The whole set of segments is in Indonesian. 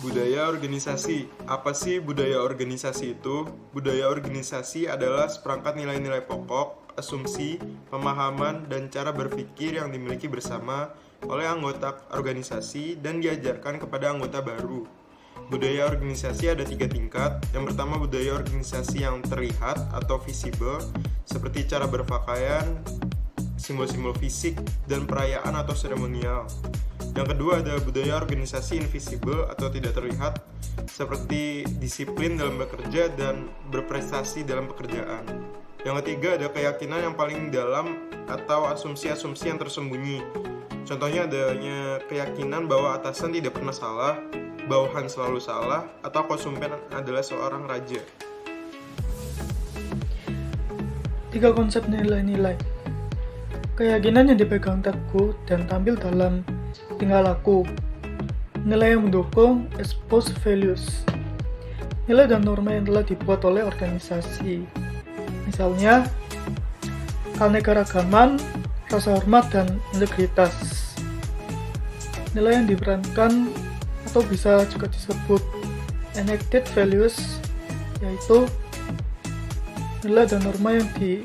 Budaya organisasi. Apa sih budaya organisasi itu? Budaya organisasi adalah seperangkat nilai-nilai pokok, asumsi, pemahaman, dan cara berpikir yang dimiliki bersama oleh anggota organisasi dan diajarkan kepada anggota baru. Budaya organisasi ada 3 tingkat. Yang pertama, budaya organisasi yang terlihat atau visible, seperti cara berpakaian, simbol-simbol fisik, dan perayaan atau seremonial. Yang kedua ada budaya organisasi invisible atau tidak terlihat, seperti disiplin dalam bekerja dan berprestasi dalam pekerjaan. Yang ketiga ada keyakinan yang paling dalam atau asumsi-asumsi yang tersembunyi. Contohnya adanya keyakinan bahwa atasan tidak pernah salah, bawahan selalu salah, atau konsumen adalah seorang raja. 3 konsep nilai-nilai. Keyakinan yang dipegang teguh dan tampil dalam tingkah laku. Nilai yang mendukung espouse values. Nilai dan norma yang telah dibuat oleh organisasi. Misalnya, keanekaragaman, rasa hormat, dan integritas. Nilai yang diperankan atau bisa juga disebut enacted values, yaitu nilai dan norma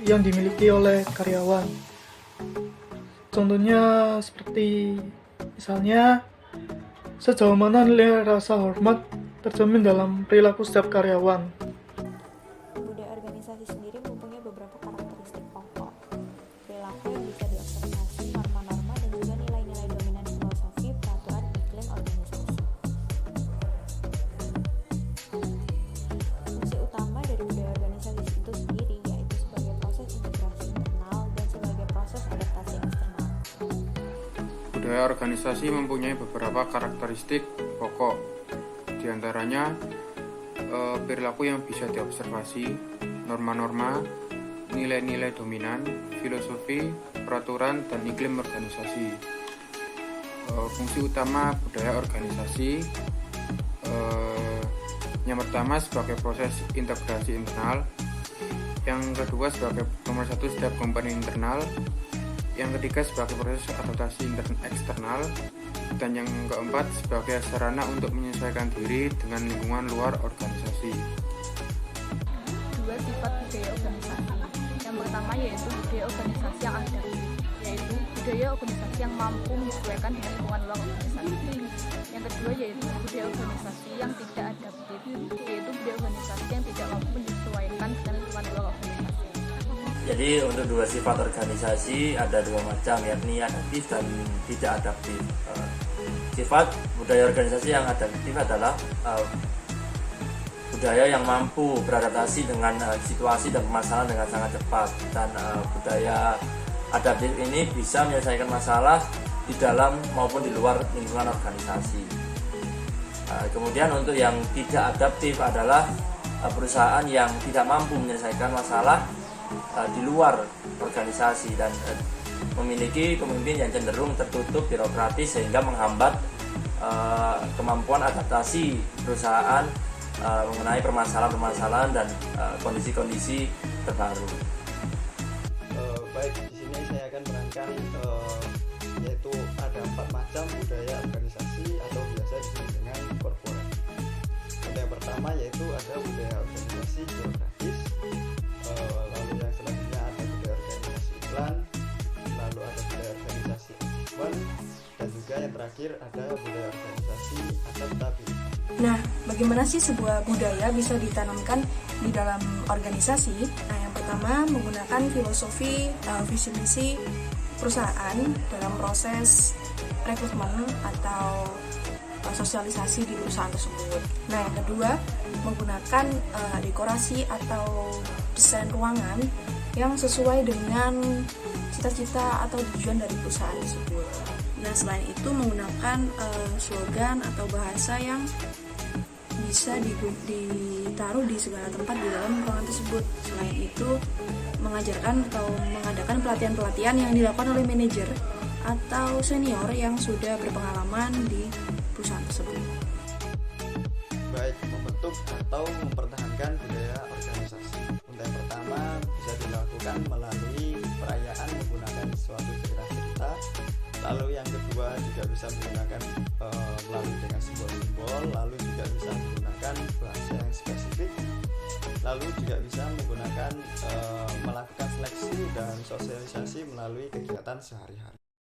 yang dimiliki oleh karyawan. Contohnya seperti misalnya, sejauh mana nilai rasa hormat tercermin dalam perilaku setiap karyawan. Budaya organisasi sendiri mempunyai beberapa karakteristik pokok, perilaku yang bisa diobservasi, norma-norma, dan juga nilai-nilai dominan filosofi, peraturan, iklim organisasi. Fungsi utama dari budaya organisasi itu sendiri yaitu sebagai proses integrasi internal dan sebagai proses adaptasi eksternal. Budaya organisasi mempunyai beberapa karakteristik pokok, di antaranya perilaku yang bisa diobservasi, norma-norma, nilai-nilai dominan, filosofi, peraturan, dan iklim organisasi. Fungsi utama budaya organisasi yang pertama sebagai proses integrasi internal, yang kedua sebagai nomor 1 setiap komponen internal, yang ketiga sebagai proses adaptasi eksternal, dan yang keempat sebagai sarana untuk menyesuaikan diri dengan lingkungan luar organisasi. 2 sifat budaya organisasi. Yang pertama yaitu budaya organisasi yang adaptif, yaitu budaya organisasi yang mampu menyesuaikan dengan lingkungan luar organisasi. Yang kedua yaitu budaya organisasi yang tidak adaptif, yaitu budaya organisasi yang tidak mampu menyesuaikan dengan lingkungan luar organisasi. Jadi untuk 2 sifat organisasi ada 2 macam, yakni adaptif dan tidak adaptif. Sifat budaya organisasi yang adaptif adalah budaya yang mampu beradaptasi dengan situasi dan permasalahan dengan sangat cepat, dan budaya adaptif ini bisa menyelesaikan masalah di dalam maupun di luar lingkungan organisasi. Kemudian untuk yang tidak adaptif adalah perusahaan yang tidak mampu menyelesaikan masalah di luar organisasi dan memiliki pemimpin yang cenderung tertutup, birokratis, sehingga menghambat kemampuan adaptasi perusahaan mengenai permasalahan-permasalahan dan kondisi-kondisi terbaru. Baik, di sini saya akan menerangkan yaitu ada 4 macam budaya organisasi atau biasa disebut dengan corporate. Yang pertama yaitu ada budaya organisasi geografis, lalu yang selanjutnya ada budaya organisasi iklan, lalu ada budaya organisasi achievement, dan juga yang terakhir ada budaya organisasi adaptabilitas. Nah, bagaimana sih sebuah budaya bisa ditanamkan di dalam organisasi? Nah, yang pertama menggunakan filosofi visi misi perusahaan dalam proses rekrutmen atau sosialisasi di perusahaan tersebut. Nah, yang kedua menggunakan dekorasi atau desain ruangan yang sesuai dengan cita-cita atau tujuan dari perusahaan tersebut. Nah, selain itu menggunakan slogan atau bahasa yang bisa ditaruh di segala tempat di dalam ruangan tersebut. Selain itu, mengajarkan atau mengadakan pelatihan-pelatihan yang dilakukan oleh manajer atau senior yang sudah berpengalaman di perusahaan tersebut. Baik, membentuk atau mempertahankan budaya organisasi. Untuk yang pertama bisa dilakukan melalui perayaan menggunakan suatu cerita. Lalu yang kedua juga bisa menggunakan melalui dengan simbol-simbol. Lalu juga lalu juga bisa melakukan seleksi dan sosialisasi melalui kegiatan sehari-hari.